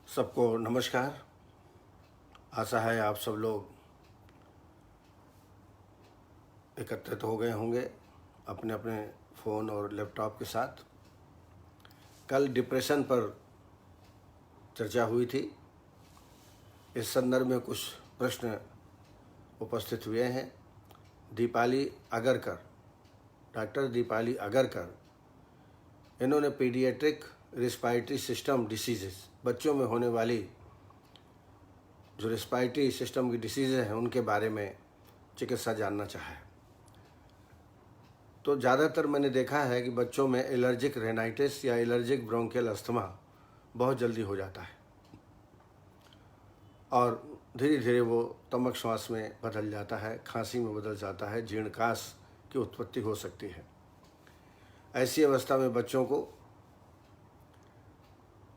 सबको नमस्कार। आशा है आप सब लोग एकत्रित हो गए होंगे अपने अपने फ़ोन और लैपटॉप के साथ। कल डिप्रेशन पर चर्चा हुई थी। इस संदर्भ में कुछ प्रश्न उपस्थित हुए हैं। दीपाली अगरकर, डॉक्टर दीपाली अगरकर, इन्होंने पीडियाट्रिक रेस्पिरेटरी सिस्टम डिसीजेस, बच्चों में होने वाली जो रेस्पिरेटरी सिस्टम की डिसीज़ेज हैं उनके बारे में चिकित्सा जानना चाहा है। तो ज़्यादातर मैंने देखा है कि बच्चों में एलर्जिक रेनाइटिस या एलर्जिक ब्रोंकियल अस्थमा बहुत जल्दी हो जाता है और धीरे धीरे वो तमक श्वास में बदल जाता है, खांसी में बदल जाता है, जीर्णकाश की उत्पत्ति हो सकती है। ऐसी अवस्था में बच्चों को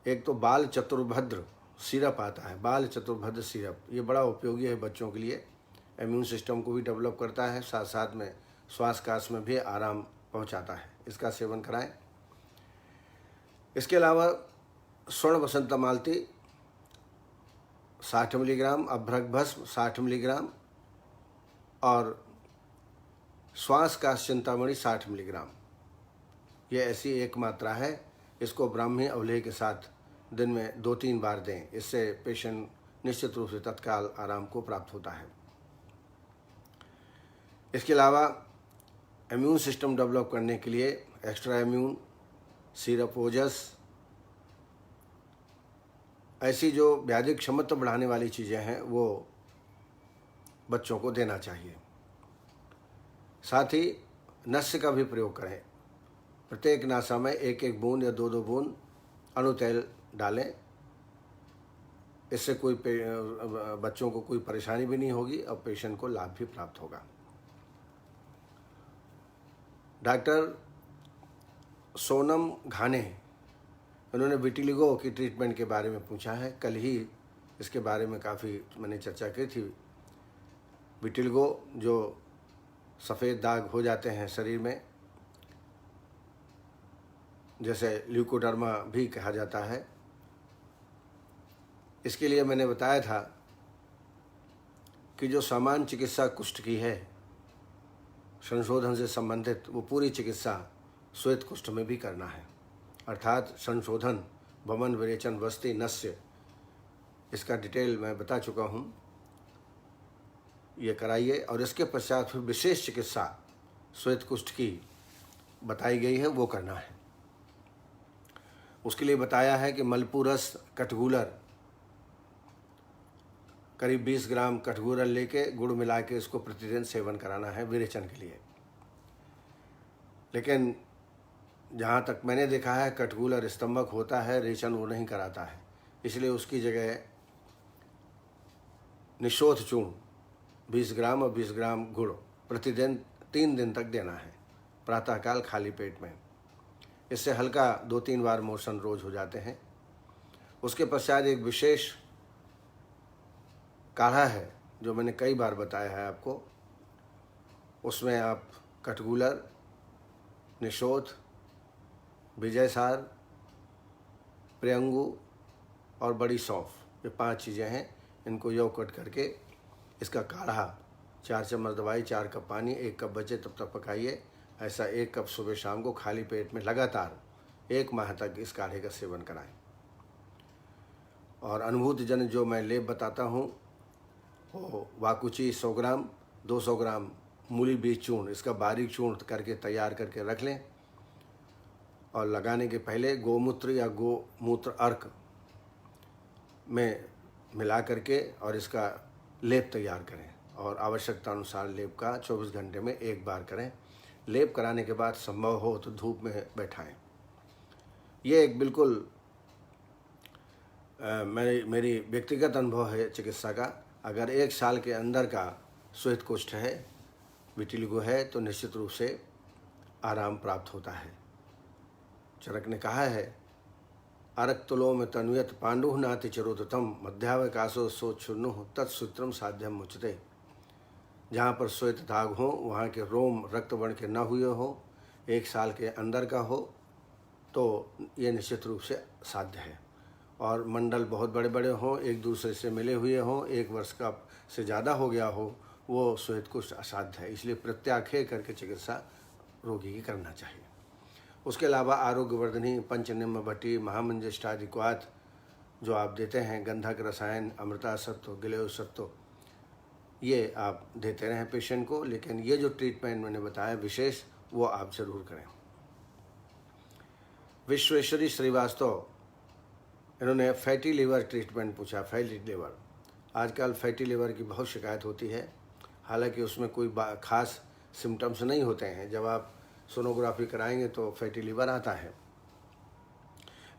एक तो बाल चतुर्भद्र सिरप आता है, बाल चतुर्भद्र सिरप, ये बड़ा उपयोगी है बच्चों के लिए। इम्यून सिस्टम को भी डेवलप करता है, साथ साथ में श्वास काश में भी आराम पहुंचाता है। इसका सेवन कराएं। इसके अलावा स्वर्ण बसंता मालती 60 मिलीग्राम, अभ्रक भस्म 60 मिलीग्राम और श्वास काश चिंतामणि 60 मिलीग्राम, ये ऐसी एक मात्रा है। इसको ब्राह्मी अवलेह के साथ दिन में 2-3 बार दें। इससे पेशेंट निश्चित रूप से तत्काल आराम को प्राप्त होता है। इसके अलावा इम्यून सिस्टम डेवलप करने के लिए एक्स्ट्रा इम्यून, सिरप ओजस, ऐसी जो व्याधि क्षमता बढ़ाने वाली चीज़ें हैं वो बच्चों को देना चाहिए। साथ ही नस्य का भी प्रयोग करें। प्रत्येक नासा में 1-1 बूंद या 2-2 बूंद अणुतेल डालें। इससे कोई बच्चों को कोई परेशानी भी नहीं होगी और पेशेंट को लाभ भी प्राप्त होगा। डॉक्टर सोनम घाने, उन्होंने विटिलिगो की ट्रीटमेंट के बारे में पूछा है। कल ही इसके बारे में काफ़ी मैंने चर्चा की थी। विटिलिगो जो सफ़ेद दाग हो जाते हैं शरीर में, जैसे ल्यूकोडर्मा भी कहा जाता है, इसके लिए मैंने बताया था कि जो सामान्य चिकित्सा कुष्ठ की है, संशोधन से संबंधित, वो पूरी चिकित्सा श्वेत कुष्ठ में भी करना है। अर्थात संशोधन, वमन, विरेचन, वस्ति, नस्य, इसका डिटेल मैं बता चुका हूँ। ये कराइए और इसके पश्चात फिर विशेष चिकित्सा श्वेत कुष्ठ की बताई गई है, वो करना है। उसके लिए बताया है कि मलपूरस कटगुलर, करीब 20 ग्राम कटगुलर लेके गुड़ मिला के इसको प्रतिदिन सेवन कराना है विरेचन के लिए। लेकिन जहाँ तक मैंने देखा है, कटगुलर स्तंभक होता है, रेचन वो नहीं कराता है। इसलिए उसकी जगह निशोथ चूर्ण 20 ग्राम और 20 ग्राम गुड़ प्रतिदिन 3 दिन तक देना है, प्रातःकाल खाली पेट में। इससे हल्का 2-3 बार मोशन रोज हो जाते हैं। उसके पश्चात एक विशेष काढ़ा है जो मैंने कई बार बताया है आपको। उसमें आप कटगुलर, निशोथ, विजयसार, प्रियंगु और बड़ी सौंफ, ये 5 चीज़ें हैं। इनको योग कट करके इसका काढ़ा 4 चम्मच दवाई, 4 कप पानी, 1 कप बचे तब तक पकाइए। ऐसा 1 कप सुबह शाम को खाली पेट में लगातार 1 माह तक इस काढ़े का सेवन कराएं। और अनुभूतिजन जो मैं लेप बताता हूँ वो वाकुची 100 ग्राम, 200 ग्राम मूली बीज चूर्ण, इसका बारीक चूर्ण करके तैयार करके रख लें और लगाने के पहले गोमूत्र या गोमूत्र अर्क में मिला करके और इसका लेप तैयार करें और आवश्यकता अनुसार लेप का 24 घंटे में 1 बार करें। लेप कराने के बाद संभव हो तो धूप में बैठाएं। ये एक बिल्कुल मेरी व्यक्तिगत अनुभव है चिकित्सा का। अगर 1 साल के अंदर का श्वेत कुष्ठ है, विटिलिगो है, तो निश्चित रूप से आराम प्राप्त होता है। चरक ने कहा है, अरक तुलो में तन्वियत पांडु नाति चिरोतम मध्यावकाशो सोचुनु तत्सूत्रम साध्यम मुचते। जहाँ पर श्वेत दाग हो, वहाँ के रोम रक्त वर्ण के न हुए हो, 1 साल के अंदर का हो, तो ये निश्चित रूप से साध्य है। और मंडल बहुत बड़े बड़े हों, एक दूसरे से मिले हुए हों, 1 वर्ष का से ज़्यादा हो गया हो, वो श्वेत कुष्ठ असाध्य है। इसलिए प्रत्याख्य करके चिकित्सा रोगी की करना चाहिए। उसके अलावा आरोग्यवर्धनी पंचनिम्न भट्टी महामंजिष्ठादि क्वाथ जो आप देते हैं, गंधक रसायन, अमृता सत्व, गिलेय सत्व, ये आप देते रहें पेशेंट को। लेकिन ये जो ट्रीटमेंट मैंने बताया विशेष, वो आप ज़रूर करें। विश्वेश्वरी श्रीवास्तव, इन्होंने फैटी लीवर ट्रीटमेंट पूछा। फैटी लीवर, आजकल फैटी लीवर की बहुत शिकायत होती है, हालांकि उसमें कोई खास सिम्टम्स नहीं होते हैं। जब आप सोनोग्राफी कराएंगे तो फैटी लीवर आता है,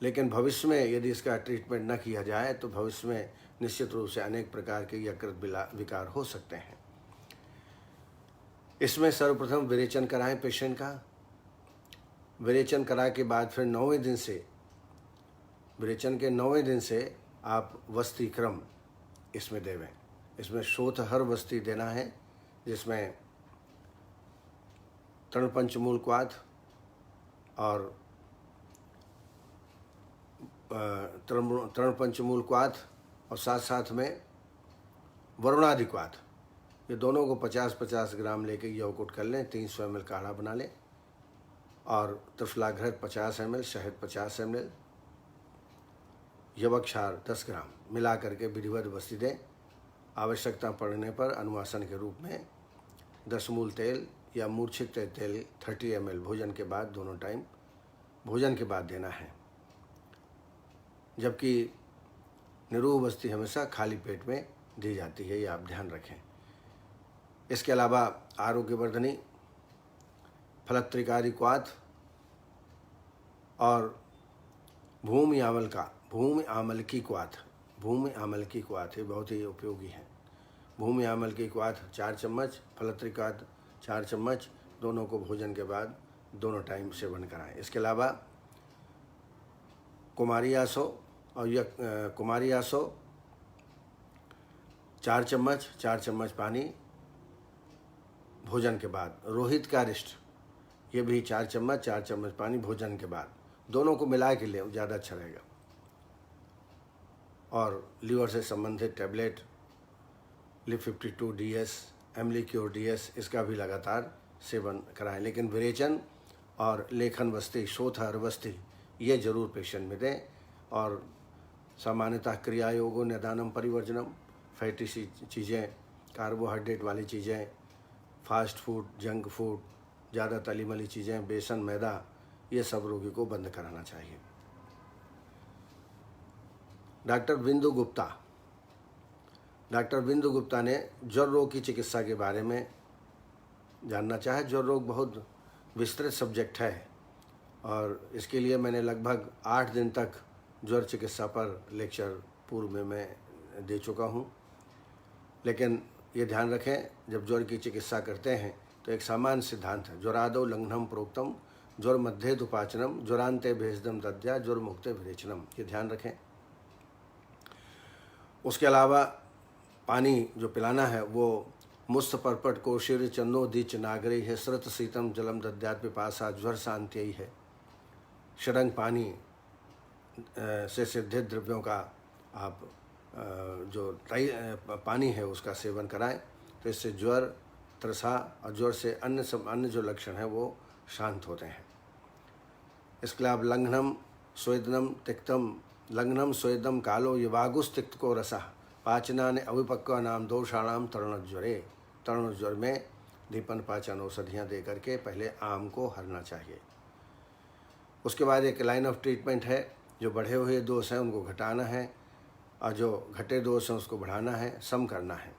लेकिन भविष्य में यदि इसका ट्रीटमेंट न किया जाए तो भविष्य में निश्चित रूप से अनेक प्रकार के यकृत विकार हो सकते हैं। इसमें सर्वप्रथम विरेचन कराएं पेशेंट का। विरेचन करा के बाद फिर 9वें दिन से, विरेचन के 9वें दिन से आप वस्ती क्रम इसमें देवें। इसमें शोथहर वस्ती देना है, जिसमें तृणपंचमूल क्वाथ और तृणपंचमूल क्वाथ और साथ साथ में वरुणादि क्वाथ, ये दोनों को 50-50 ग्राम लेके यवकुट कर लें। 300 ml काढ़ा बना लें और त्रिफलाघृत 50 ml, शहद 50 ml, यवक्षार 10 ग्राम मिला करके विधिवत वस्ती दें। आवश्यकता पड़ने पर अनुवासन के रूप में 10 मूल तेल या मूर्छित तेल 30 ml भोजन के बाद, दोनों टाइम भोजन के बाद देना है। जबकि निरूह वस्ती हमेशा खाली पेट में दी जाती है, ये आप ध्यान रखें। इसके अलावा आरोग्यवर्धनी फलत्रिकारी क्वाथ और भूमि आमलकी क्वाथ, ये बहुत ही उपयोगी है। भूमि आमलकी क्वाथ 4 चम्मच, फलत्रिकाथ 4 चम्मच, दोनों को भोजन के बाद दोनों टाइम सेवन कराएं। इसके अलावा कुमारियासो और कुमारियासो 4 चम्मच पानी भोजन के बाद। रोहित का रिष्ट, ये भी 4 चम्मच पानी भोजन के बाद, दोनों को मिला के लें, ज़्यादा अच्छा रहेगा। और लीवर से संबंधित टैबलेट लिप52 DS, एमलीक्योर DS, इसका भी लगातार सेवन कराएं। लेकिन विरेचन और लेखन वस्ती, शोथहर वस्ती, ये जरूर पेशेंट में दें। और सामान्यतः क्रिया योगो निदानम परिवर्जनम, फैटी चीज़ें, कार्बोहाइड्रेट वाली चीज़ें, फास्ट फूड, जंक फूड, ज़्यादा तली मली चीज़ें, बेसन, मैदा, ये सब रोगी को बंद कराना चाहिए। डॉक्टर बिंदु गुप्ता ने ज्वर रोग की चिकित्सा के बारे में जानना चाहा। ज्वर रोग बहुत विस्तृत सब्जेक्ट है और इसके लिए मैंने लगभग 8 दिन तक ज्वर चिकित्सा पर लेक्चर पूर्व में मैं दे चुका हूँ। लेकिन ये ध्यान रखें, जब ज्वर की चिकित्सा करते हैं तो एक सामान्य सिद्धांत है, ज्वरादौ लंघनम प्रोक्तम, ज्वर मध्य दुपाचनम, ज्वरांते भेषजम दद्या, ज्वर मुक्ते विरेचनम, ये ध्यान रखें। उसके अलावा पानी जो पिलाना है वो मुस्त पर्पट कोशिर चन्नो दीच नागरी है, श्रत शीतम जलम दद्यात पिपासा, ज्वर शांत्ययी है। षडंग पानी से सिद्धित द्रव्यों का आप जो पानी है उसका सेवन कराएं, तो इससे ज्वर, त्रसा और ज्वर से अन्य जो लक्षण हैं वो शांत होते हैं। इसके अलावा लंघनम स्वेदनम तिक्तम, लंघनम स्वेदम कालो युवागुस तिक्त को रसा, पाचना ने अविपक्व नाम दोषाणाम तरुणज्वरे, तरुण ज्वर में दीपन पाचन औषधियाँ दे करके पहले आम को हरना चाहिए। उसके बाद एक लाइन ऑफ ट्रीटमेंट है, जो बढ़े हुए दोष हैं उनको घटाना है और जो घटे दोष हैं उसको बढ़ाना है, सम करना है।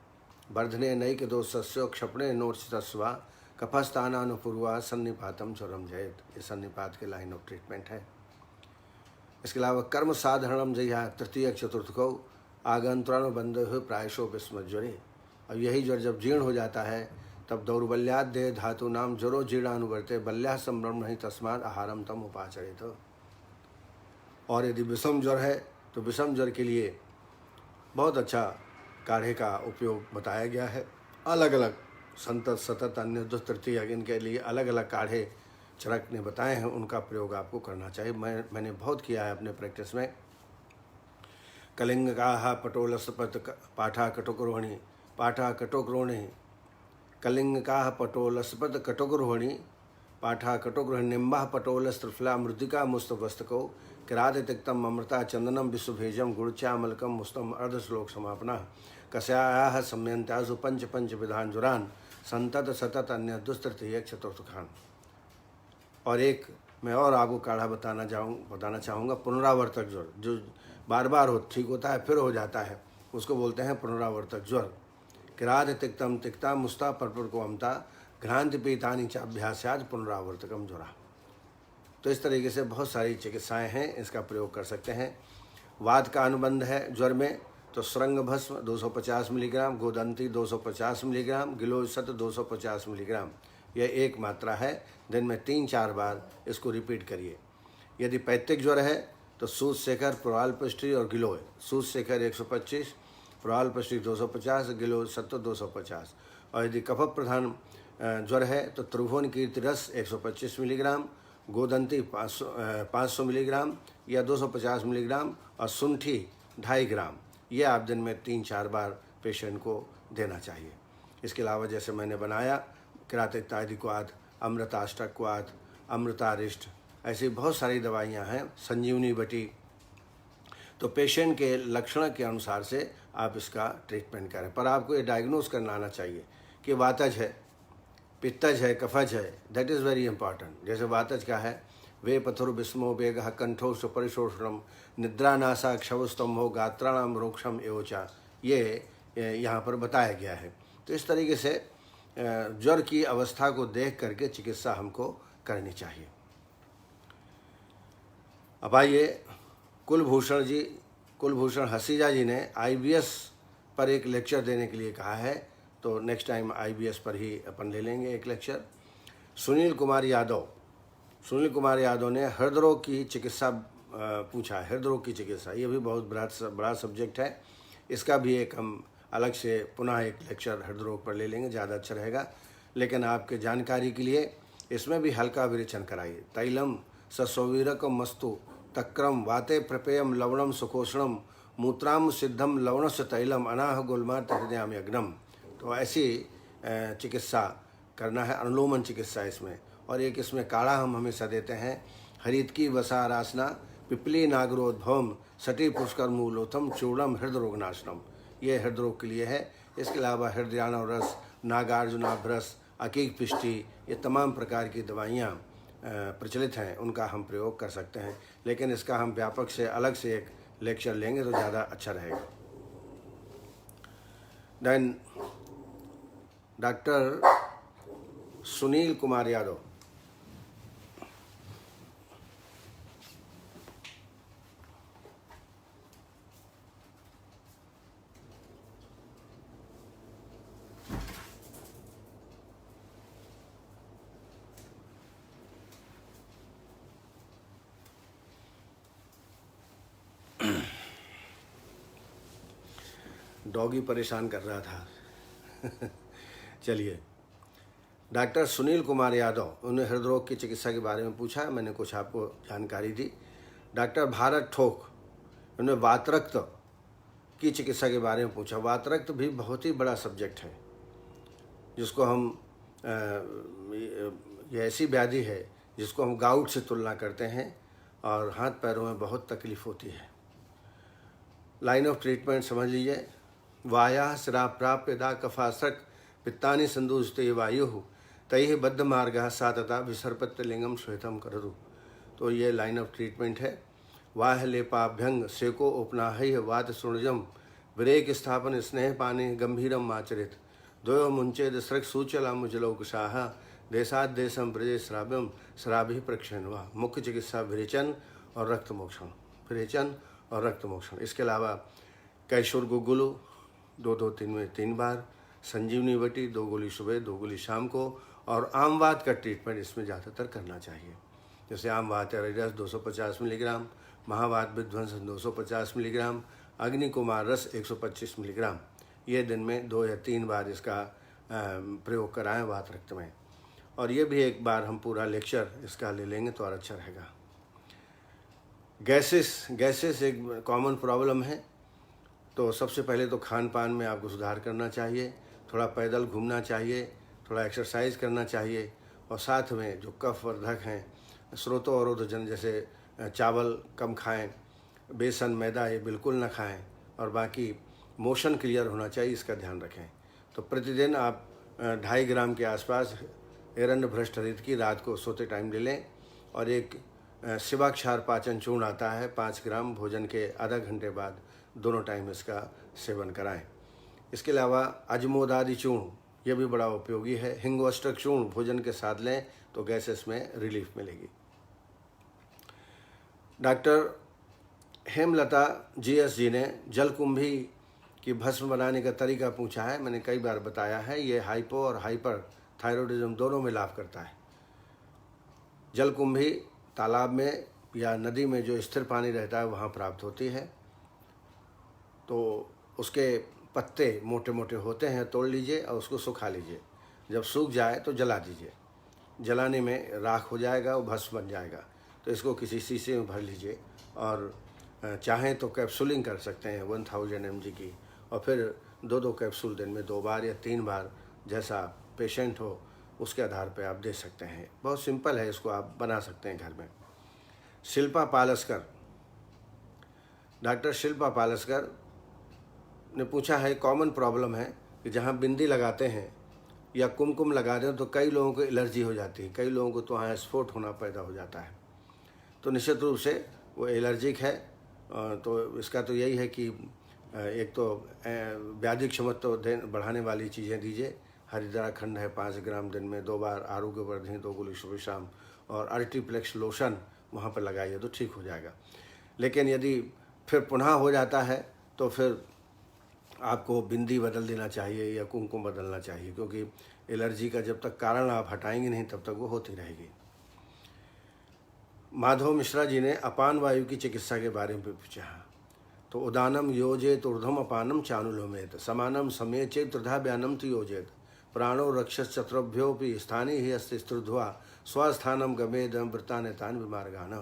वर्धने नैक दोषस्यो क्षपणे नोर्चितस्वा, कफस्थानानुपूर्वा सन्निपातम ज्वरम जयत, ये सन्निपात के लाइन ऑफ ट्रीटमेंट है। इसके अलावा कर्म साधारणम जया तृतीय चतुर्थ को आगंतुरण बंधे हुए प्रायशो विस्मत ज्वरे, और यही ज्वर जब जीर्ण हो जाता है तब दौर्बल्याद देह धातु नाम ज्वरो जीर्णानुवर्ते, बल्या संभ्रम नहीं तस्माद आहारम तम उपाचरित। और यदि विषम ज्वर है तो विषम ज्वर के लिए बहुत अच्छा काढ़े का उपयोग बताया गया है। अलग अलग संतत, सतत, अन्य, तृतीय, इनके लिए अलग अलग काढ़े चरक ने बताए हैं उनका प्रयोग आपको करना चाहिए। मैंने बहुत किया है अपने प्रैक्टिस में। कलिंगाः पटोलसपत पाठा कटुकरोहिणी पाठा कटुकरोहिणी कलिंगाः पटोलसपत कटुकरोहिणी पाठा कटुकरोहिणी निम्बाः पटोलस्त्रिफला मृतिका मुस्तवस्तको किरात तिक्तम अमृता चंदनम विश्वभेजम गुड़चामलकम मुस्तम अर्धश्लोक समापना कस्यायाः सम्यन्त्यासु पंच पंच विधान जुरान संतत सतत अन्य दुस्तृतीय चतुर्थखान। और एक मैं और आपको काढ़ा बताना चाहूँगा, पुनरावर्तक ज्वर, जो बार बार ठीक होता है फिर हो जाता है, उसको बोलते हैं पुनरावर्तक ज्वर। किरात तिक्तम तिक्ता मुस्ता परपुर को अमता घ्रांति पीतानी चाभ्यास्याद पुनरावर्तकम ज्वरा। तो इस तरीके से बहुत सारी चिकित्साएं हैं, इसका प्रयोग कर सकते हैं। वात का अनुबंध है ज्वर में, तो श्रृंग भस्म 250 मिलीग्राम, गोदंती 250 मिलीग्राम, गिलोयसत 250 मिलीग्राम, यह एक मात्रा है। दिन में 3-4 बार इसको रिपीट करिए। यदि पैतृक ज्वर है तो सूदशेखर, प्रोआलपस्ट्री और गिलोय। सूदशेखर 125, प्रोआलपस्ट्री 250, गिलोयसत 250। और यदि कफ प्रधान ज्वर है तो त्रिभुवन कीर्ति रस 125 मिलीग्राम, गोदंती 500 मिलीग्राम या 250 मिलीग्राम और सुंठी 2.5 ग्राम। ये आप दिन में 3-4 बार पेशेंट को देना चाहिए। इसके अलावा जैसे मैंने बनाया किरातिकतादिक्वाद, अमृताष्टकवाद, अमृतारिष्ट, ऐसी बहुत सारी दवाइयाँ हैं, संजीवनी बटी। तो पेशेंट के लक्षण के अनुसार से आप इसका ट्रीटमेंट करें, पर आपको ये डायग्नोज करना आना चाहिए कि वातज है, पित्तज है, कफज है। That is very important. जैसे वातज का है वे पथुर विस्मो वेगः कंठो सुपरिशोषणम निद्रानासा क्षवस्तंभो गात्राणाम रोक्षम एवचा, ये यहाँ पर बताया गया है। तो इस तरीके से ज्वर की अवस्था को देख करके चिकित्सा हमको करनी चाहिए। अब आइए, कुलभूषण हसीजा जी ने IBS पर एक लेक्चर देने के लिए कहा है, तो नेक्स्ट टाइम IBS पर ही अपन ले लेंगे एक लेक्चर। सुनील कुमार यादव ने हृदय रोग की चिकित्सा पूछा है। हृदय रोग की चिकित्सा ये भी बहुत बड़ा सब्जेक्ट है, इसका भी एक हम अलग से पुनः एक लेक्चर हृदय रोग पर ले लेंगे, ज़्यादा अच्छा रहेगा। लेकिन आपके जानकारी के लिए इसमें भी हल्का विरेचन कराइए। तैलम ससौवीरकम मस्तु तक्रम वाते प्रपेयम लवणम सुकोषणम मूत्राम सिद्धम लवणस्य तैलम अनाह गुलमार हृदयाम यज्ञम। तो ऐसी चिकित्सा करना है, अनुलोमन चिकित्सा इसमें। और एक इसमें काढ़ा हम हमेशा देते हैं, हरितकी वसारासना पिपली नागरोद्भवम सटी पुष्कर मूलोथम चूर्णम हृदय रोगनाशनम, ये हृदय रोग के लिए है। इसके अलावा हृदयाणव रस, नागार्जुनाभ्रस, अकीक पिष्टि, ये तमाम प्रकार की दवाइयाँ प्रचलित हैं, उनका हम प्रयोग कर सकते हैं। लेकिन इसका हम व्यापक से अलग से एक लेक्चर लेंगे तो ज़्यादा अच्छा रहेगा। Then doctor Sunil Kumar Yadav, doggy परेशान कर रहा था। चलिए, डॉक्टर सुनील कुमार यादव, उन्होंने हृदय रोग की चिकित्सा के बारे में पूछा, मैंने कुछ आपको जानकारी दी। डॉक्टर भारत ठोक, उन्होंने वातरक्त की चिकित्सा के बारे में पूछा। वातरक्त भी बहुत ही बड़ा सब्जेक्ट है, जिसको हम ये ऐसी व्याधि है जिसको हम गाउट से तुलना करते हैं और हाथ पैरों में बहुत तकलीफ होती है। लाइन ऑफ ट्रीटमेंट समझ लीजिए। वाया श्राप प्राप्य दा कफासक पित्तानि संदूषते वायु तैः बद्ध मार्गः सातता विसर्पत्य लिंगम श्वेतम कररु। तो ये लाइन ऑफ ट्रीटमेंट है। वाह लेपाभ्यंग सेको उपनाहय वात सुणजम विरेक स्थापन स्नेह पाने गंभीरम आचरित द्वयो मुंचेद सृक सूचला मुजलोकशाह देशाद देशम ब्रजे श्राव्यम श्राभि प्रक्षणवा। मुख्य चिकित्सा विरेचन और रक्त मोक्षण, विरेचन और रक्त मोक्षण। इसके अलावा कैशोर गुगुलू 2-2-3 में 3 बार, संजीवनी बटी 2 गोली सुबह 2 गोली शाम को, और आमवात का ट्रीटमेंट इसमें ज़्यादातर करना चाहिए। जैसे आमवात रस 250 मिलीग्राम, महावात विध्वंसन 250 मिलीग्राम, अग्नि कुमार रस 125 मिलीग्राम। ये दिन में 2 या 3 बार इसका प्रयोग कराएं वात रक्त में। और ये भी एक बार हम पूरा लेक्चर इसका ले लेंगे तो और अच्छा रहेगा। गैसेस एक कॉमन प्रॉब्लम है। तो सबसे पहले तो खान पान में आपको सुधार करना चाहिए, थोड़ा पैदल घूमना चाहिए, थोड़ा एक्सरसाइज करना चाहिए, और साथ में जो कफ वर्धक हैं, स्रोतोवरोधजन, जैसे चावल कम खाएं, बेसन मैदा ये बिल्कुल ना खाएं, और बाकी मोशन क्लियर होना चाहिए, इसका ध्यान रखें। तो प्रतिदिन आप 2.5 ग्राम के आसपास एरंड भ्रष्ट हरित की रात को सोते टाइम ले लें, और एक शिवाक्षार पाचन चूर्ण आता है 5 ग्राम भोजन के आधा घंटे बाद दोनों टाइम इसका सेवन कराएं। इसके अलावा अजमोदादि चूर्ण ये भी बड़ा उपयोगी है। हिंगोष्टक चूर्ण भोजन के साथ लें तो गैसेस में रिलीफ मिलेगी। डॉक्टर हेमलता GS जी ने जलकुंभी की भस्म बनाने का तरीका पूछा है। मैंने कई बार बताया है, ये हाइपो और हाइपर थायरॉयडिज्म दोनों में लाभ करता है। जलकुंभी तालाब में या नदी में जो स्थिर पानी रहता है वहाँ प्राप्त होती है। तो उसके पत्ते मोटे मोटे होते हैं, तोड़ लीजिए और उसको सुखा लीजिए। जब सूख जाए तो जला दीजिए। जलाने में राख हो जाएगा, वो भस्म बन जाएगा। तो इसको किसी शीशे में भर लीजिए, और चाहें तो कैप्सूलिंग कर सकते हैं 1000 mg की, और फिर 2 कैप्सूल दिन में 2 बार या 3 बार, जैसा पेशेंट हो उसके आधार पर आप दे सकते हैं। बहुत सिंपल है, इसको आप बना सकते हैं घर में। शिल्पा पालस्कर, डॉक्टर शिल्पा पालस्कर ने पूछा है, कॉमन प्रॉब्लम है कि जहाँ बिंदी लगाते हैं या कुमकुम लगाते हैं तो कई लोगों को एलर्जी हो जाती है, कई लोगों को तो वहाँ स्फोट होना पैदा हो जाता है। तो निश्चित रूप से वो एलर्जिक है। तो इसका तो यही है कि एक तो व्याधि क्षमता तो बढ़ाने वाली चीज़ें दीजिए। हरिद्रा खंड है 5 ग्राम दिन में 2 बार, आरोग्य वर्धनी 2 गोली सुबह शाम, और अल्टीप्लेक्स लोशन वहाँ पर लगाइए तो ठीक हो जाएगा। लेकिन यदि फिर पुनः हो जाता है तो फिर आपको बिंदी बदल देना चाहिए या कुमकुम बदलना चाहिए, क्योंकि एलर्जी का जब तक कारण आप हटाएंगे नहीं तब तक वो होती रहेगी। माधव मिश्रा जी ने अपान वायु की चिकित्सा के बारे में पूछा। तो उदानम योजेत ऊर्ध्वम अपानम चानुलोमेत समानम समेचेत त्रिधा व्यानम तु योजेत प्राणो रक्षस चतुर्भ्योपि स्थानी ही अस्ति स्त्रुध्वा स्वस्थानम गमेदम वृत्तानेतान विमार्गान।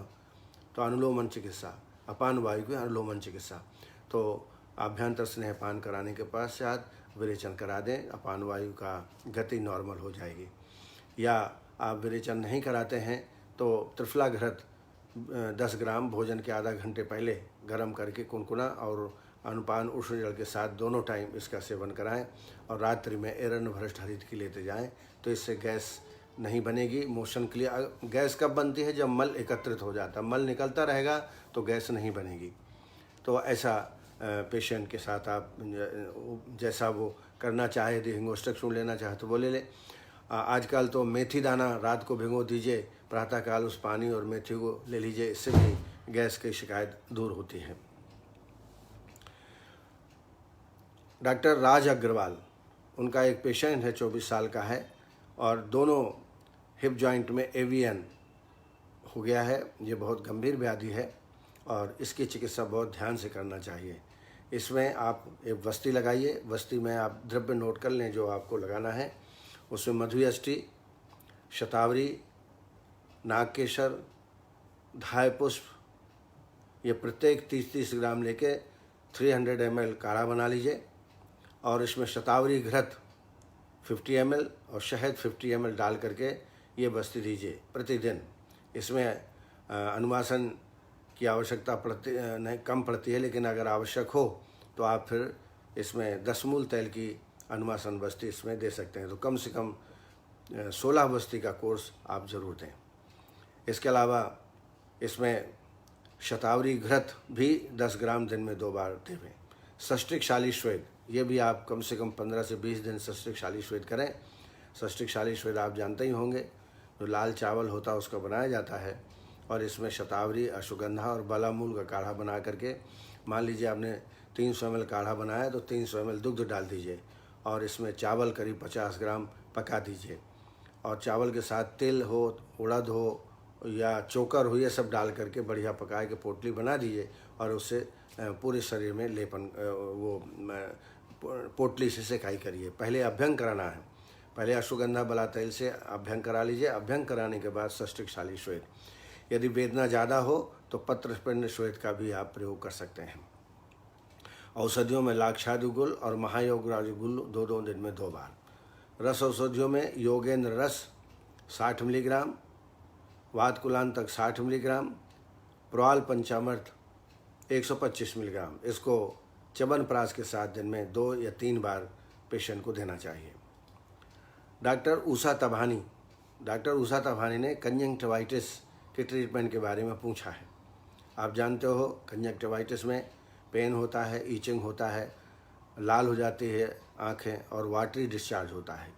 तो अनुलोमन चिकित्सा, अपान वायु की अनुलोमन चिकित्सा। तो आभ्यंतर स्नेहपान कराने के पश्चात विरेचन करा दें, अपान वायु का गति नॉर्मल हो जाएगी। या आप विरेचन नहीं कराते हैं तो त्रिफला घृत 10 ग्राम भोजन के आधा घंटे पहले गर्म करके कुनकुना और अनुपान उष्ण जल के साथ दोनों टाइम इसका सेवन कराएं, और रात्रि में एरंड भ्रष्ट हरित की लेते जाएं। तो इससे गैस नहीं बनेगी। मोशन क्लियर, गैस कब बनती है? जब मल एकत्रित हो जाता है, मल निकलता रहेगा तो गैस नहीं बनेगी। तो ऐसा पेशेंट के साथ आप जैसा वो करना चाहे, यदि हिंगोष्टक चूर्ण लेना चाहे तो वो ले ले। आजकल तो मेथी दाना रात को भिगो दीजिए, प्रातःकाल उस पानी और मेथी को ले लीजिए, इससे भी गैस की शिकायत दूर होती है। डॉक्टर राज अग्रवाल, उनका एक पेशेंट है 24 साल का है, और दोनों हिप जॉइंट में एवीएन हो गया है। ये बहुत गंभीर व्याधि है और इसकी चिकित्सा बहुत ध्यान से करना चाहिए। इसमें आप एक वस्ती लगाइए, वस्ती में आप द्रव्य नोट कर लें जो आपको लगाना है। उसमें मधुयष्टि, शतावरी, नागकेशर, धाय पुष्प, ये प्रत्येक 30-30 ग्राम लेके 300 ml काढ़ा बना लीजिए, और इसमें शतावरी घृत 50 ml और शहद 50 ml डाल करके ये बस्ती दीजिए प्रतिदिन। इसमें अनुवासन की आवश्यकता नहीं कम पड़ती है, लेकिन अगर आवश्यक हो तो आप फिर इसमें 10 मूल तेल की अनुवासन बस्ती इसमें दे सकते हैं। तो कम से कम 16 बस्ती का कोर्स आप ज़रूर दें। इसके अलावा इसमें शतावरी घृत भी 10 ग्राम दिन में 2 बार देवें। सष्टिक शाली श्वेत, ये भी आप कम से कम 15 से 20 दिन सष्टिक शाली श्वेत करें। सष्टिक शाली श्वेत आप जानते ही होंगे, जो लाल चावल होता है उसका बनाया जाता है, और इसमें शतावरी, अश्वगंधा और बालामूल का काढ़ा बना करके, मान लीजिए आपने 300 ml काढ़ा बनाया तो 300 ml दुग्ध डाल दीजिए, और इसमें चावल करीब 50 ग्राम पका दीजिए, और चावल के साथ तिल हो, उड़द हो या चोकर हो, ये सब डाल करके बढ़िया पका के पोटली बना दीजिए, और उससे पूरे शरीर में लेपन वो पोटली से सेकाई करिए। पहले अभ्यंग कराना है, पहले अश्वगंधा बला तैल से अभ्यंग करा लीजिए। अभ्यंग कराने के बाद षष्टिकशाली श्वेत। यदि वेदना ज़्यादा हो तो पत्रपिंड श्वेत का भी आप प्रयोग कर सकते हैं। औषधियों में लाक्षादि गुल और महायोगराज गुल 2-2 दिन में 2 बार। रस औषधियों में योगेंद्र रस 60 मिलीग्राम, वातकुलांतक 60 मिलीग्राम, प्रवाल पंचामृत 125 मिलीग्राम। इसको च्यवनप्राश के साथ दिन में 2 या 3 बार पेशेंट को देना चाहिए। डॉक्टर उषा तभानी ने कंजंक्टिवाइटिस के ट्रीटमेंट के बारे में पूछा है। आप जानते हो कंजंक्टिवाइटिस में पेन होता है, ईचिंग होता है, लाल हो जाती है आँखें और वाटरी डिस्चार्ज होता है,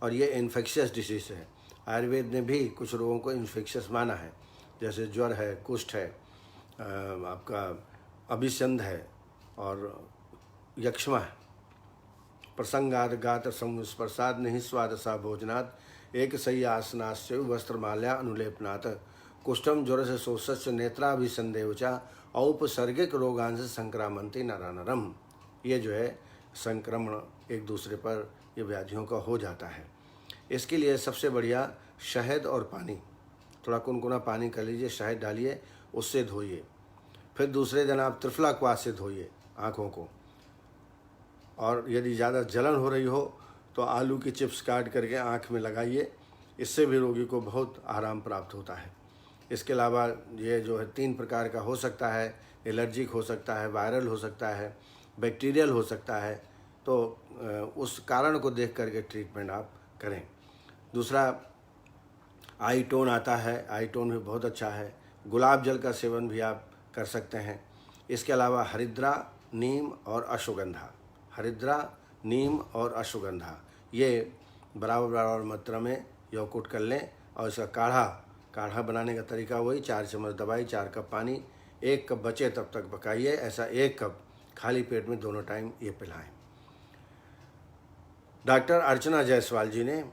और ये इन्फेक्शियस डिसीज़ है। आयुर्वेद ने भी कुछ रोगों को इन्फेक्शियस माना है, जैसे ज्वर है, कुष्ठ है, आपका अभिसंध है और यक्ष्मा है। प्रसंगाद गात संस्पर्शाद नहीं स्वाद सा भोजनात् एक सही आसनाश्च वस्त्रमाल्या अनुलेपनात् कुष्ठम ज्वर से शोषस्य नेत्राभिसंदेवचा औपसर्गिक रोगांश संक्रामंती नरानरम। ये जो है संक्रमण एक दूसरे पर ये व्याधियों का हो जाता है। इसके लिए सबसे बढ़िया शहद और पानी, थोड़ा कुनकुना पानी कर लीजिए, शहद डालिए, उससे धोइए। फिर दूसरे दिन आप त्रिफला क्वाथ से धोइए आँखों को। और यदि ज़्यादा जलन हो रही हो तो आलू की चिप्स काट करके आँख में लगाइए, इससे भी रोगी को बहुत आराम प्राप्त होता है। इसके अलावा ये जो है 3 प्रकार का हो सकता है, एलर्जिक हो सकता है, वायरल हो सकता है, बैक्टीरियल हो सकता है, तो उस कारण को देख करके ट्रीटमेंट आप करें। दूसरा आई टोन आता है, आई टोन भी बहुत अच्छा है। गुलाब जल का सेवन भी आप कर सकते हैं। इसके अलावा हरिद्रा, नीम और अश्वगंधा, हरिद्रा, नीम और अश्वगंधा ये बराबर मात्रा में यौकुट कर लें और इसका काढ़ा बनाने का तरीका वही, 4 चम्मच दवाई, 4 कप पानी, 1 कप बचे तब तक पकाइए। ऐसा 1 कप खाली पेट में दोनों टाइम ये पिलाएं। डॉक्टर अर्चना जायसवाल जी ने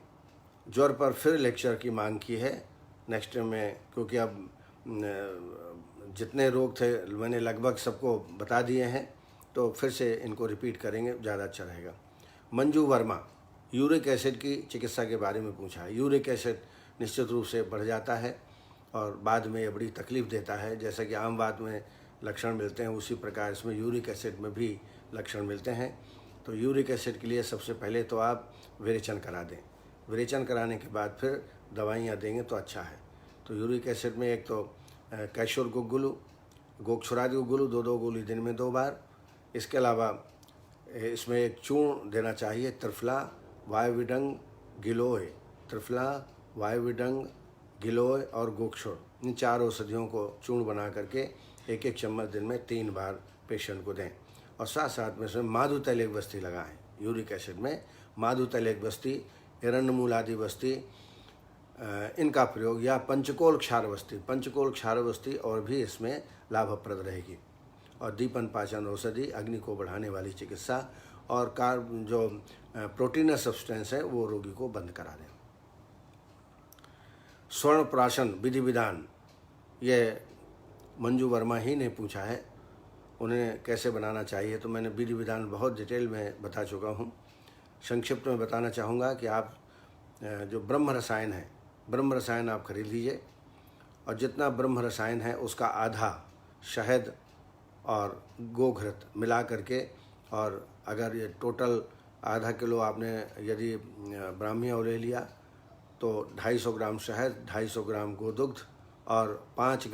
ज्वर पर फिर लेक्चर की मांग की है नेक्स्ट में, क्योंकि अब जितने रोग थे मैंने लगभग सबको बता दिए हैं, तो फिर से इनको रिपीट करेंगे, ज़्यादा अच्छा रहेगा। मंजू वर्मा यूरिक एसिड की चिकित्सा के बारे में पूछा है। यूरिक एसिड निश्चित रूप से बढ़ जाता है और बाद में ये बड़ी तकलीफ़ देता है। जैसा कि आम बात में लक्षण मिलते हैं, उसी प्रकार इसमें यूरिक एसिड में भी लक्षण मिलते हैं। तो यूरिक एसिड के लिए सबसे पहले तो आप विरेचन करा दें। विरेचन कराने के बाद फिर दवाइयाँ देंगे तो अच्छा है। तो यूरिक एसिड में एक तो कैशोर गुग्गुलू, गोक्षुरादि गुग्गुलू 2-2 गोली दिन में 2 बार। इसके अलावा इसमें एक चूर्ण देना चाहिए, त्रिफला, वायुविडंग, गिलोय, त्रिफला, वायुविडंग, गिलोय और गोक्षुर, इन 4 औषधियों को चूर्ण बना करके 1-1 चम्मच दिन में 3 बार पेशेंट को दें। और साथ साथ में इसमें माधु तैलिक बस्ती लगाएं। यूरिक एसिड में माधु तैलिक बस्ती, एरंडमूल आदि बस्ती, इनका प्रयोग, या पंचकोल क्षार बस्ती और भी इसमें लाभप्रद रहेगी। और दीपन पाचन औषधि, अग्नि को बढ़ाने वाली चिकित्सा और जो प्रोटीनस सब्सटेंस है वो रोगी को बंद करा दें। स्वर्ण प्राशन विधि विधान, ये मंजू वर्मा ही ने पूछा है, उन्हें कैसे बनाना चाहिए, तो मैंने विधि विधान बहुत डिटेल में बता चुका हूँ। संक्षिप्त में बताना चाहूँगा कि आप जो ब्रह्म रसायन है, ब्रह्म रसायन आप खरीद लीजिए और जितना ब्रह्म रसायन है उसका आधा शहद और गोघृत मिला करके, और अगर ये टोटल आधा किलो आपने यदि ब्राह्मी और ले लिया तो 250 ग्राम शहद, 250 ग्राम गोदुग्ध और 5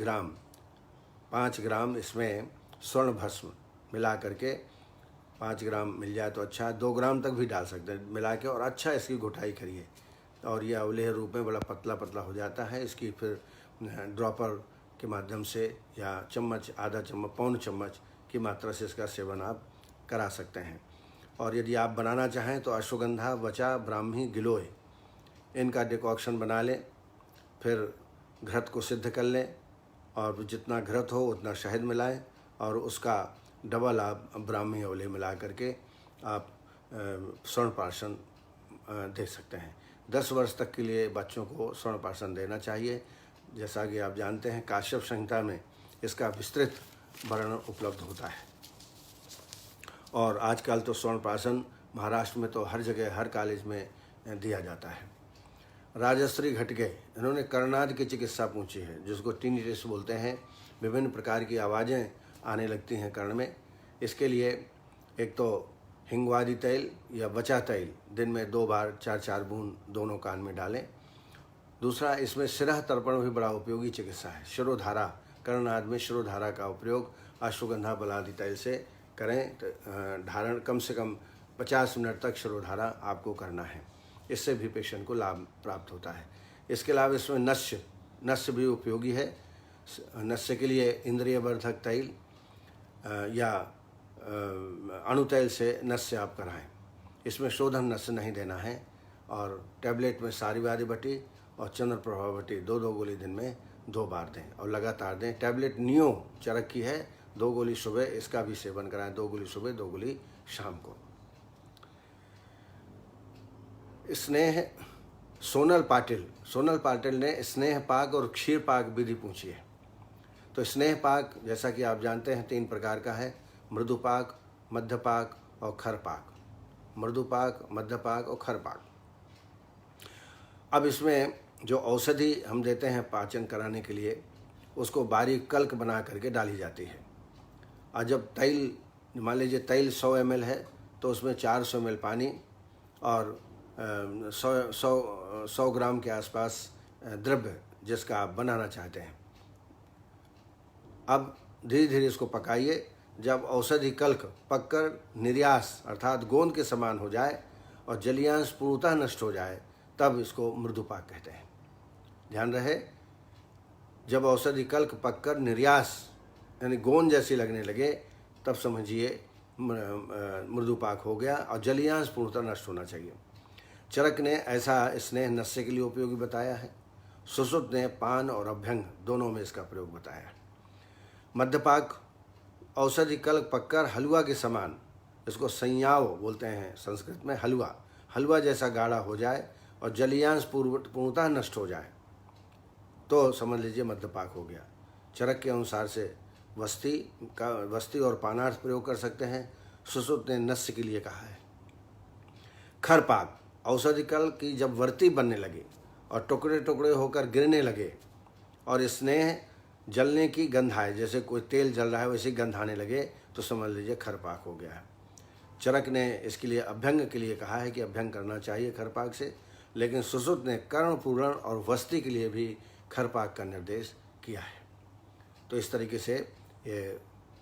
ग्राम इसमें स्वर्ण भस्म मिला करके, 5 ग्राम मिल जाए तो अच्छा, 2 ग्राम तक भी डाल सकते हैं मिला के, और अच्छा इसकी घुटाई करिए और ये अवलेह रूप में बड़ा पतला पतला हो जाता है। इसकी फिर ड्रॉपर के माध्यम से या चम्मच, आधा चम्मच, पौन चम्मच की मात्रा से इसका सेवन आप करा सकते हैं। और यदि आप बनाना चाहें तो अश्वगंधा, वचा, ब्राह्मी, गिलोय इनका डिकॉक्शन बना लें, फिर घृत को सिद्ध कर लें और जितना घृत हो उतना शहद मिलाएं और उसका डबल आप ब्राह्मी अवले मिला करके आप स्वर्ण प्राशन दे सकते हैं। 10 वर्ष तक के लिए बच्चों को स्वर्ण प्राशन देना चाहिए। जैसा कि आप जानते हैं काश्यप संहिता में इसका विस्तृत वर्णन उपलब्ध होता है। और आजकल तो स्वर्ण प्राशन महाराष्ट्र में तो हर जगह, हर कॉलेज में दिया जाता है। राजश्री घटके, इन्होंने कर्णाद की चिकित्सा पूछी है, जिसको टिनिटस बोलते हैं। विभिन्न प्रकार की आवाज़ें आने लगती हैं कर्ण में। इसके लिए एक तो हिंगवादी तैल या वचा तैल दिन में 2 बार 4-4 बूंद दोनों कान में डालें। दूसरा, इसमें शिरः तर्पण भी बड़ा उपयोगी चिकित्सा है। शिरोधारा, कर्णनाद में शिरोधारा का उपयोग अश्वगंधा बलादि तैल से करें। तो धारण कम से कम 50 मिनट तक शिरोधारा आपको करना है। इससे भी पेशेंट को लाभ प्राप्त होता है। इसके अलावा इसमें नस्य भी उपयोगी है। नस्य के लिए इंद्रिय वर्धक तैल या अणुतैल से नस्य आप कराएं। इसमें शोधन नस्य नहीं देना है। और टैबलेट में सारीवादी बटी और चंद्रप्रभा बटी 2-2 गोली दिन में 2 बार दें और लगातार दें। टैबलेट नियो चरक की है, 2 गोली सुबह, इसका भी सेवन कराएं। 2 गोली सुबह, 2 गोली शाम को। स्नेह, सोनल पाटिल ने स्नेह पाक और क्षीर पाक विधि पूछी है। तो स्नेह पाक जैसा कि आप जानते हैं 3 प्रकार का है, मृदु पाक, मध्य पाक और खर पाक। मृदु पाक, मध्य पाक और खर पाक। अब इसमें जो औषधि हम देते हैं पाचन कराने के लिए, उसको बारीक कल्क बना करके डाली जाती है। और जब तैल, मान लीजिए तैल 100 ml है, तो उसमें 400 ml पानी और 100 ग्राम के आसपास द्रव्य जिसका आप बनाना चाहते हैं। अब धीरे धीरे इसको पकाइए। जब औषधि कल्क पककर निर्यास अर्थात गोंद के समान हो जाए और जलीयांश पूर्णतः नष्ट हो जाए, तब इसको मृदुपाक कहते हैं। ध्यान रहे, जब औषधि कल्क पककर निर्यास यानी गोंद जैसी लगने लगे, तब समझिए मृदुपाक हो गया और जलीयांश पूर्णतः नष्ट होना चाहिए। चरक ने ऐसा स्नेह नस्य के लिए उपयोगी बताया है। सुश्रुत ने पान और अभ्यंग दोनों में इसका प्रयोग बताया है। मध्यपाक, औषधि कल्क पककर हलवा के समान, इसको संयाव बोलते हैं संस्कृत में, हलवा जैसा गाढ़ा हो जाए और जलीयांश पूर्णतः नष्ट हो जाए, तो समझ लीजिए मध्यपाक हो गया। चरक के अनुसार से वस्ती और पानार्थ प्रयोग कर सकते हैं। सुश्रुत ने नस्य के लिए कहा है। खरपाक, औषधि कल्क की जब वर्ती बनने लगे और टुकड़े टुकड़े होकर गिरने लगे और स्नेह जलने की गंध आए, जैसे कोई तेल जल रहा है वैसे गंध आने लगे, तो समझ लीजिए खरपाक हो गया है। चरक ने इसके लिए अभ्यंग के लिए कहा है कि अभ्यंग करना चाहिए खरपाक से, लेकिन सुश्रुत ने कर्ण पूरण और वस्ती के लिए भी खरपाक का निर्देश किया है। तो इस तरीके से ये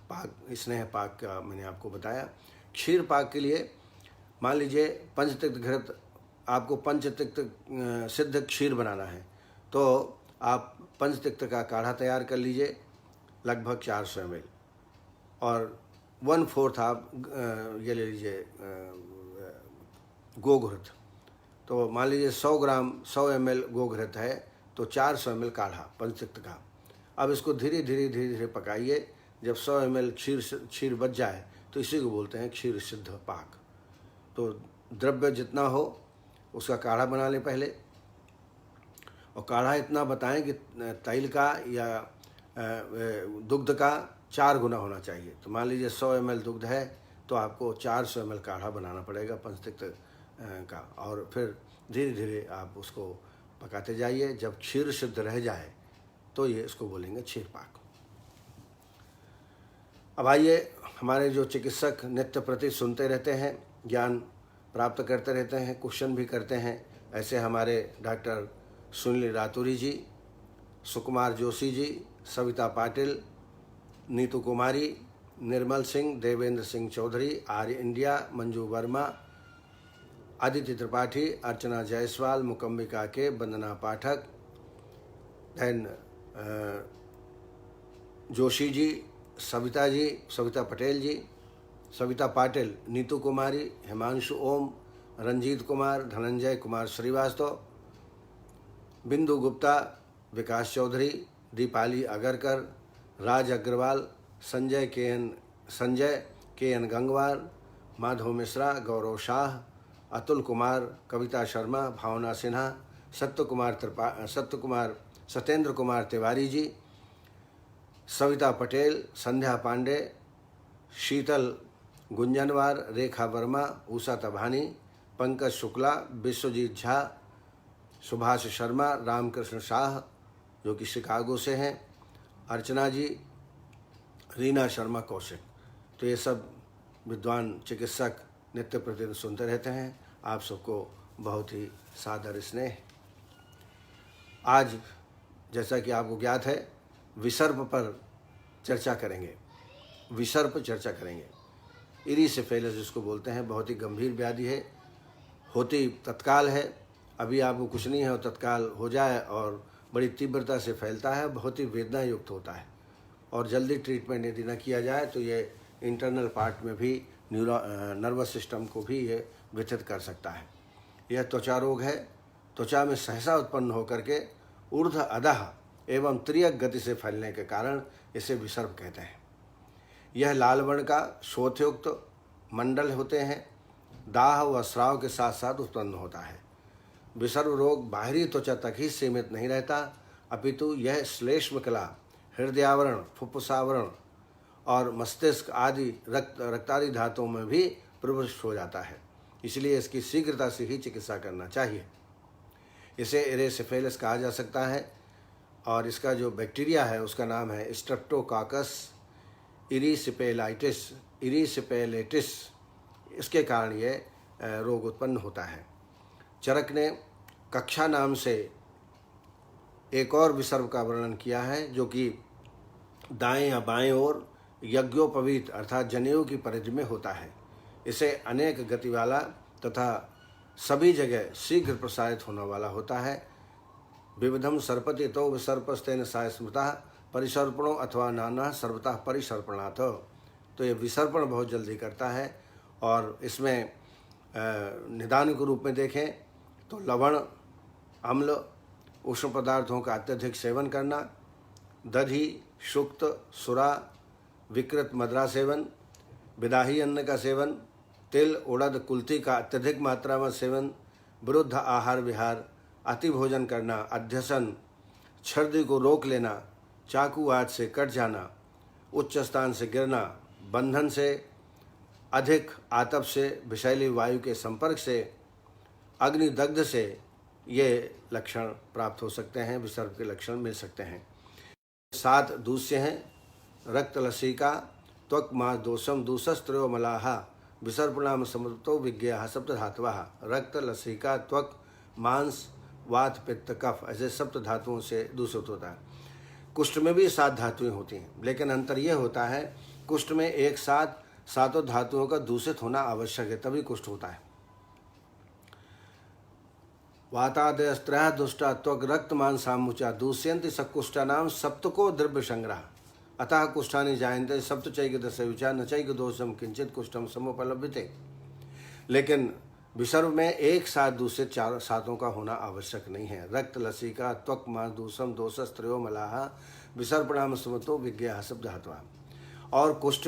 पाक, स्नेह पाक का मैंने आपको बताया। क्षीर पाक के लिए मान लीजिए पंचतिक्त घृत, आपको पंचतिक्त सिद्ध क्षीर बनाना है, तो आप पंचतिक्त का काढ़ा तैयार कर लीजिए लगभग 400 ml और 1/4 आप ये ले लीजिए गोघृत। तो मान लीजिए 100 ग्राम 100 ml गोघृत है तो 400 ml काढ़ा पंचतिक्त का। अब इसको धीरे धीरे पकाइए। जब 100 ml क्षीर बच जाए तो इसी को बोलते हैं क्षीर सिद्ध पाक। तो द्रव्य जितना हो उसका काढ़ा बना लें पहले, और काढ़ा इतना बताएं कि तैल का या दुग्ध का 4 गुना होना चाहिए। तो मान लीजिए 100 ml दुग्ध है तो आपको 400 ml काढ़ा बनाना पड़ेगा पंचतिक्त का, और फिर धीरे धीरे आप उसको पकाते जाइए। जब क्षीर सिद्ध रह जाए तो ये इसको बोलेंगे क्षीर पाक। अब आइए, हमारे जो चिकित्सक नित्य प्रति सुनते रहते हैं, ज्ञान प्राप्त करते रहते हैं, क्वेश्चन भी करते हैं, ऐसे हमारे डॉक्टर सुनील रातुरी जी, सुकुमार जोशी जी, सविता पाटिल, नीतू कुमारी, निर्मल सिंह, देवेंद्र सिंह चौधरी, आर्य इंडिया, मंजू वर्मा, आदित्य त्रिपाठी, अर्चना जायसवाल, मुकम्बिका के, वंदना पाठक, दैन जोशी जी, सविता पटेल जी, सविता पाटिल, नीतू कुमारी, हिमांशु ओम, रंजीत कुमार, धनंजय कुमार श्रीवास्तव, बिंदु गुप्ता, विकास चौधरी, दीपाली अगरकर, राज अग्रवाल, संजय के एन गंगवार, माधव मिश्रा, गौरव शाह, अतुल कुमार, कविता शर्मा, भावना सिन्हा, सत्येंद्र कुमार तिवारी जी, सविता पटेल, संध्या पांडे, शीतल गुंजनवार, रेखा वर्मा, उषा तभानी, पंकज शुक्ला, विश्वजीत झा, सुभाष शर्मा, रामकृष्ण शाह जो कि शिकागो से हैं, अर्चना जी, रीना शर्मा कौशिक। तो ये सब विद्वान चिकित्सक नित्य प्रतिदिन सुनते रहते हैं। आप सबको बहुत ही सादर स्नेह। आज जैसा कि आपको ज्ञात है, विसर्प पर चर्चा करेंगे। विसर्प चर्चा करेंगे। इरिसिपेलस जिसको बोलते हैं, बहुत ही गंभीर व्याधि है, होती तत्काल है। अभी आपको कुछ नहीं है और तत्काल हो जाए और बड़ी तीव्रता से फैलता है, बहुत ही वेदना युक्त होता है और जल्दी ट्रीटमेंट यदि न किया जाए तो ये इंटरनल पार्ट में भी नर्वस सिस्टम को भी ये व्यथित कर सकता है। यह त्वचा रोग है। त्वचा में सहसा उत्पन्न होकर के ऊर्ध्व अधः एवं त्रियक गति से फैलने के कारण इसे विसर्प कहते हैं। यह लाल वर्ण का शोथयुक्त मंडल होते हैं। दाह व स्राव के साथ साथ उत्पन्न होता है। विसर्प रोग बाहरी त्वचा तक ही सीमित नहीं रहता, अपितु यह श्लेष्म कला, हृदयावरण, फुफ्फुसावरण और मस्तिष्क आदि रक्तादि धातुओं में भी प्रविष्ट हो जाता है। इसलिए इसकी शीघ्रता से ही चिकित्सा करना चाहिए। इसे इरिसिपेलस कहा जा सकता है और इसका जो बैक्टीरिया है उसका नाम है स्ट्रेप्टोकाकस इरिसिपेलेटिस। इसके कारण ये रोग उत्पन्न होता है। चरक ने कक्षा नाम से एक और विसर्प का वर्णन किया है जो कि दाएं या बाएं ओर यज्ञोपवीत अर्थात जनेऊ की परिधि में होता है। इसे अनेक गति वाला तथा सभी जगह शीघ्र प्रसारित होने वाला होता है। विविधम सर्पति तो विसर्पस्तेन सा स्मृता परिसर्पणों अथवा नाना सर्वतः परिसर्पणात्। तो ये विसर्पण बहुत जल्दी करता है और इसमें निदान के रूप में देखें तो लवण, अम्ल, उष्ण पदार्थों का अत्यधिक सेवन करना, दधि, शुक्त, सुरा, विकृत मदिरा सेवन, विदाही अन्न का सेवन, तिल, उड़द, कुल्थी का अत्यधिक मात्रा में सेवन, विरुद्ध आहार विहार, अति भोजन करना, अध्यसन, छर्दी को रोक लेना, चाकू आदि से कट जाना, उच्च स्थान से गिरना, बंधन से, अधिक आतप से, विषैली वायु के संपर्क से, अग्निदग्ध से ये लक्षण प्राप्त हो सकते हैं, विसर्प के लक्षण मिल सकते हैं। 7 दूष्य हैं। रक्त लसिका, त्वक मास दोषम, दूषस्त्रयो मलाहा, विसर्पणाम समृतो विज्ञा सप्त धातवः। रक्त, लसिका, त्वक, मांस, वात, पित्त, कफ ऐसे सप्त धातुओं से दूषित होता है। कुष्ठ में भी 7 धातुएं होती हैं, लेकिन अंतर यह होता है कुष्ठ में एक साथ 7 धातुओं का दूषित होना आवश्यक है, तभी कुष्ठ होता है। वातादयस्त्रयः दुष्टा त्वक रक्त मांसामुचा दूष्यन्ति सकुष्ठानाम सप्तको द्रव्य संग्रह अतः कुष्ठानि जायन्ते सप्तचैक दशविचा न चैक दोषम किंचित कुष्ठम समुपलभ्यते। लेकिन विसर्प में एक साथ दूषित 4 सातों का होना आवश्यक नहीं है। रक्त, लसिका, त्वक, मांस, दूषम, दोषस्त्रयो मलाहा, विसर्पणाम समतो विज्ञा सब धातवा। और कुष्ठ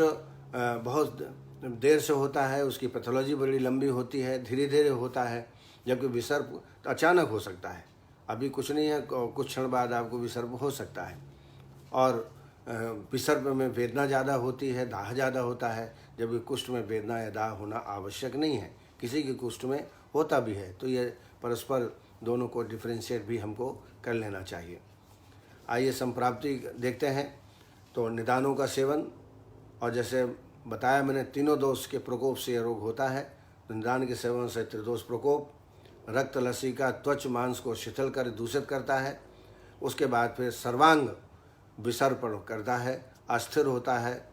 बहुत देर से होता है, उसकी पैथोलॉजी बड़ी लंबी होती है, धीरे धीरे होता है, जबकि विसर्प अचानक हो सकता है। अभी कुछ नहीं है, कुछ क्षण बाद आपको विसर्प हो सकता है। और विसर्प में वेदना ज़्यादा होती है, दाह ज़्यादा होता है, जबकि कुष्ठ में वेदना या दाह होना आवश्यक नहीं है। किसी के कुष्ठ में होता भी है, तो ये परस्पर दोनों को डिफ्रेंशिएट भी हमको कर लेना चाहिए। आइए संप्राप्ति देखते हैं। तो निदानों का सेवन, और जैसे बताया मैंने तीनों दोष के प्रकोप से यह रोग होता है। निदान के सेवन से त्रिदोष प्रकोप, रक्त लसिका त्वच मांस को शिथिल कर दूषित करता है। उसके बाद फिर सर्वांग विसर्पण करता है, अस्थिर होता है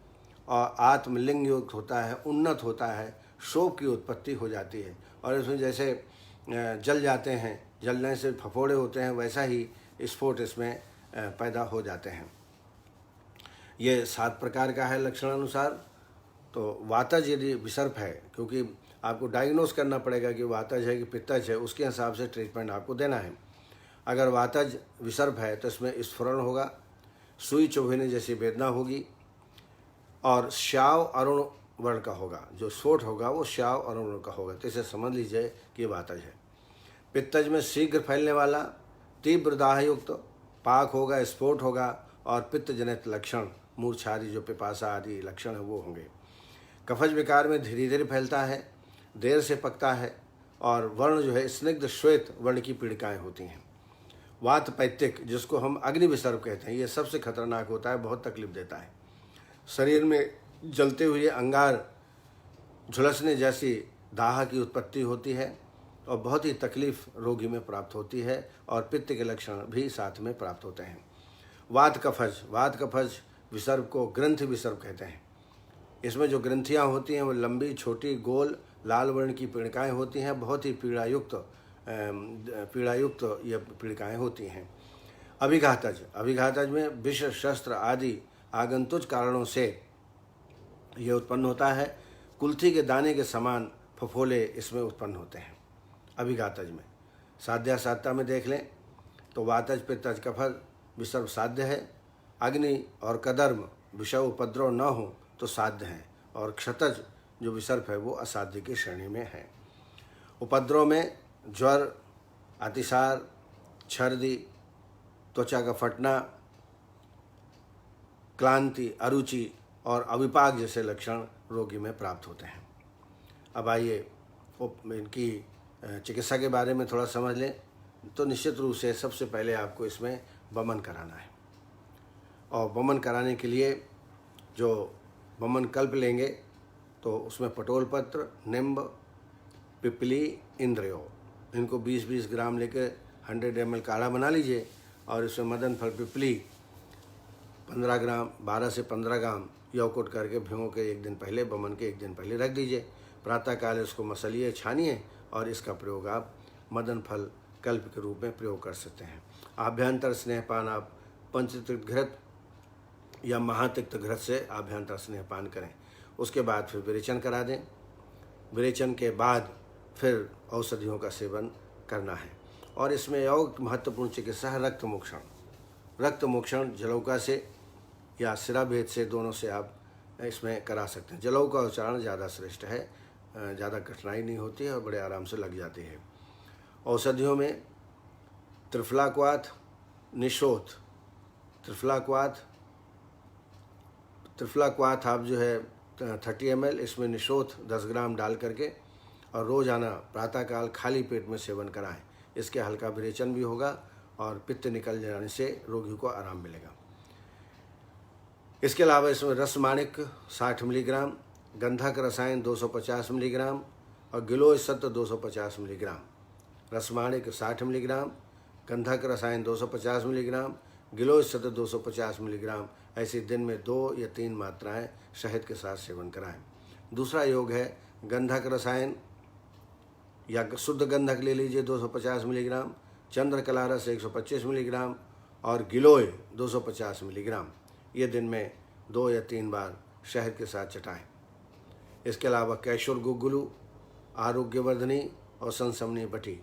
और आत्मलिंग युक्त होता है, उन्नत होता है, शोक की उत्पत्ति हो जाती है। और इसमें जैसे जल जाते हैं, जलने से फफोड़े होते हैं, वैसा ही स्फोट इसमें पैदा हो जाते हैं। ये 7 प्रकार का है लक्षण अनुसार। तो वातज यदि विसर्प है, क्योंकि आपको डायग्नोस करना पड़ेगा कि वातज है कि पित्तज है, उसके हिसाब से ट्रीटमेंट आपको देना है। अगर वातज विसर्प है तो इसमें स्फुरण होगा, सुई चुभने जैसी वेदना होगी और श्याव अरुण वर्ण का होगा। जो स्फोट होगा वो श्याव अरुण वर्ण का होगा, तो इसे समझ लीजिए कि वातज है। पित्तज में शीघ्र फैलने वाला, तीव्र दाहयुक्त पाक होगा, स्फोट होगा और पित्त जनित लक्षण, मूर्छा आदि जो पिपासा आदि लक्षण है वो होंगे। कफज विकार में धीरे धीरे फैलता है, देर से पकता है और वर्ण जो है स्निग्ध श्वेत वर्ण की पीड़िकाएँ होती हैं। वात पैत्तिक, जिसको हम अग्नि विसर्प कहते हैं, ये सबसे खतरनाक होता है, बहुत तकलीफ देता है। शरीर में जलते हुए अंगार झुलसने जैसी दाह की उत्पत्ति होती है और बहुत ही तकलीफ रोगी में प्राप्त होती है और पित्त के लक्षण भी साथ में प्राप्त होते हैं। वात कफज विसर्प को ग्रंथि विसर्प कहते हैं। इसमें जो ग्रंथियाँ होती हैं वो लंबी, छोटी, गोल, लाल वर्ण की पीड़िकाएँ होती हैं, बहुत ही पीड़ायुक्त ये पीड़िकाएँ होती हैं। अभिघातज में विष, शस्त्र आदि आगंतुक कारणों से ये उत्पन्न होता है। कुल्थी के दाने के समान फफोले इसमें उत्पन्न होते हैं अभिघातज में। साध्यासाधता में देख लें तो वातज, पित्तज, कफज विसर्प साध्य है। अग्नि और कदर्म विषय उपद्रव न हो तो साध्य है, और क्षतज जो विसर्प है वो असाध्य की श्रेणी में है। उपद्रव में ज्वर, अतिसार, छर्दी, त्वचा का फटना, क्लांति, अरुचि और अविपाक जैसे लक्षण रोगी में प्राप्त होते हैं। अब आइए इनकी चिकित्सा के बारे में थोड़ा समझ लें। तो निश्चित रूप से सबसे पहले आपको इसमें वमन कराना है, और वमन कराने के लिए जो वमन कल्प लेंगे तो उसमें पटोल पत्र, निम्ब, पिपली, इंद्रयो, इनको 20-20 ग्राम लेकर 100 ml काढ़ा बना लीजिए, और इसमें मदन फल, पिपली 15 ग्राम, 12 से 15 ग्राम यौकुट करके भिगो के एक दिन पहले, वमन के एक दिन पहले रख दीजिए। प्रातःकाल इसको मसलिए, छानिए, और इसका प्रयोग आप मदन फल कल्प के रूप में प्रयोग कर सकते हैं। आभ्यंतर स्नेहपान आप पंचतिक्त घृत या महातिक्त घृत से आभ्यंतर स्नेहपान करें। उसके बाद फिर विरेचन करा दें। विरेचन के बाद फिर औषधियों का सेवन करना है। और इसमें और महत्वपूर्ण चिकित्सा है रक्त मोक्षण जलौका से या सिराभेद से, दोनों से आप इसमें करा सकते हैं। जलौ का उच्चारण ज़्यादा श्रेष्ठ है, ज़्यादा कठिनाई नहीं होती है और बड़े आराम से लग जाती है। औषधियों में त्रिफलाक्वाथ, निशोथ, त्रिफलाक्वाथ आप जो है 30 ml, इसमें निशोथ 10 ग्राम डाल करके और रोज़ाना प्रातःकाल खाली पेट में सेवन कराएं। इसके हल्का विरेचन भी होगा और पित्त निकल जाने से रोगी को आराम मिलेगा। इसके अलावा इसमें रसमाणिक 60 मिलीग्राम, गंधक रसायन 250 मिलीग्राम और गिलोय सत्व 250 मिलीग्राम। रसमाणिक 60 मिलीग्राम, गंधक रसायन 250 मिलीग्राम, गिलोय सत्व 250 मिलीग्राम, ऐसे दिन में 2 या 3 मात्राएं शहद के साथ सेवन कराएं। दूसरा योग है गंधक रसायन या शुद्ध गंधक ले लीजिए 250 मिलीग्राम, चंद्रकला रस 125 मिलीग्राम और गिलोय 250 मिलीग्राम। ये दिन में 2 या 3 बार शहद के साथ चटाएं। इसके अलावा कैशोर गुग्गुलू, आरोग्यवर्धनी और संसमनी बटी,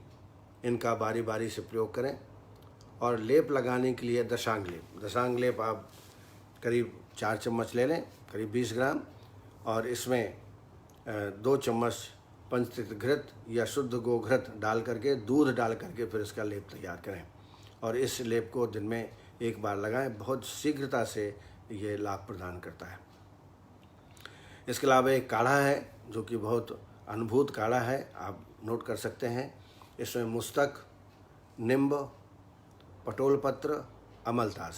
इनका बारी बारी से प्रयोग करें। और लेप लगाने के लिए दशांग लेप आप करीब 4 चम्मच ले लें, करीब 20 ग्राम, और इसमें 2 चम्मच पंचतिक्त घृत या शुद्ध गोघृत डाल करके, दूध डाल करके फिर इसका लेप तैयार करें और इस लेप को दिन में 1 बार लगाएं। बहुत शीघ्रता से ये लाभ प्रदान करता है। इसके अलावा एक काढ़ा है जो कि बहुत अनुभूत काढ़ा है, आप नोट कर सकते हैं। इसमें मुस्तक, निम्ब, पटोल पत्र, अमलतास,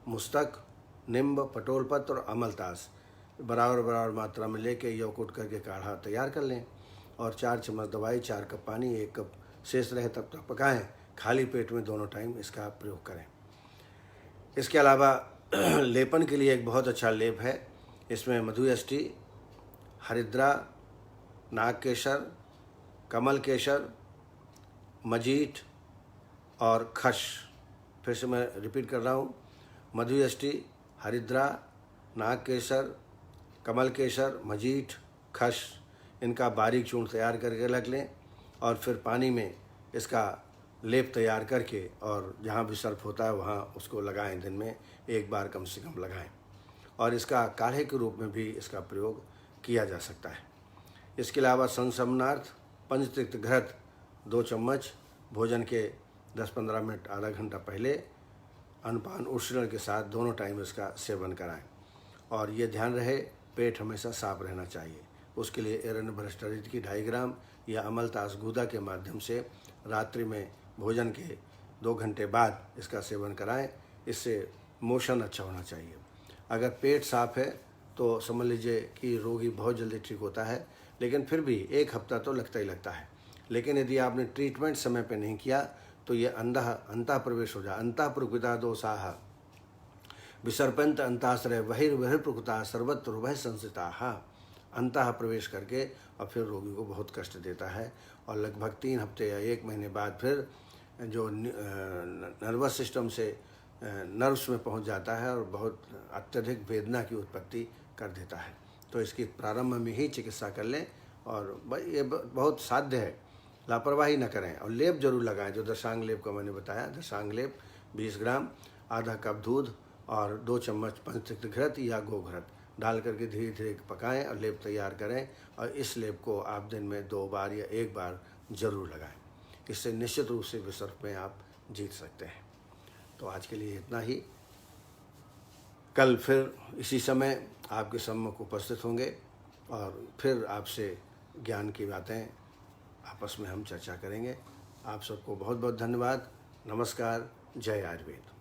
मुस्तक, निम्ब, पटोल पत्र और अमलतास बराबर मात्रा में लेके यौकुट करके काढ़ा तैयार कर लें और 4 चम्मच दवाई, 4 कप पानी, 1 कप शेष रहे तब तक पकाएं। खाली पेट में दोनों टाइम इसका प्रयोग करें। इसके अलावा लेपन के लिए एक बहुत अच्छा लेप है। इसमें मधुयष्टि, हरिद्रा, नागकेशर, कमल केशर, मजीठ और खश। फिर से मैं रिपीट कर रहा हूँ, मधुयष्टि, हरिद्रा, नागकेशर, कमल केशर, मजीठ, खश, इनका बारीक चूर्ण तैयार करके रख लें और फिर पानी में इसका लेप तैयार करके और जहाँ भी सर्प होता है वहाँ उसको लगाएं। दिन में 1 बार कम से कम लगाएं और इसका काढ़े के रूप में भी इसका प्रयोग किया जा सकता है। इसके अलावा संसमनार्थ पंचतिक्त घृत 2 चम्मच भोजन के 10-15 मिनट, आधा घंटा पहले अनपान उष्ण के साथ दोनों टाइम इसका सेवन कराएं। और ये ध्यान रहे पेट हमेशा साफ रहना चाहिए। उसके लिए एरन भ्रष्टारित की 2.5 ग्राम या अमलतास गूदा के माध्यम से रात्रि में भोजन के 2 घंटे बाद इसका सेवन कराएं। इससे मोशन अच्छा होना चाहिए। अगर पेट साफ है तो समझ लीजिए कि रोगी बहुत जल्दी ठीक होता है, लेकिन फिर भी 1 हफ्ता तो लगता ही लगता है। लेकिन यदि आपने ट्रीटमेंट समय पे नहीं किया तो ये अंतः प्रवेश हो जाए। अंतः प्रकृता दोषाः विसर्पंत अंताश्रय वही प्रकृता सर्वत्र वह संस्थिता। अंतः प्रवेश करके और फिर रोगी को बहुत कष्ट देता है, और लगभग 3 हफ्ते या 1 महीने बाद फिर जो नर्वस सिस्टम से नर्व्स में पहुंच जाता है और बहुत अत्यधिक वेदना की उत्पत्ति कर देता है। तो इसकी प्रारंभ में ही चिकित्सा कर लें, और ये बहुत साध्य है, लापरवाही न करें। और लेप जरूर लगाएं, जो दशांग लेप का मैंने बताया। दशांग लेप 20 ग्राम, आधा कप दूध और 2 चम्मच पंचतिक्त घृत या गोघृत डाल करके धीरे धीरे पकाएं और लेप तैयार करें। और इस लेप को आप दिन में 2 बार या 1 बार जरूर लगाएं। इससे निश्चित रूप से विसर्प में आप जीत सकते हैं। तो आज के लिए इतना ही। कल फिर इसी समय आपके सम्मुख उपस्थित होंगे और फिर आपसे ज्ञान की बातें आपस में हम चर्चा करेंगे। आप सबको बहुत बहुत धन्यवाद। नमस्कार। जय आयुर्वेद।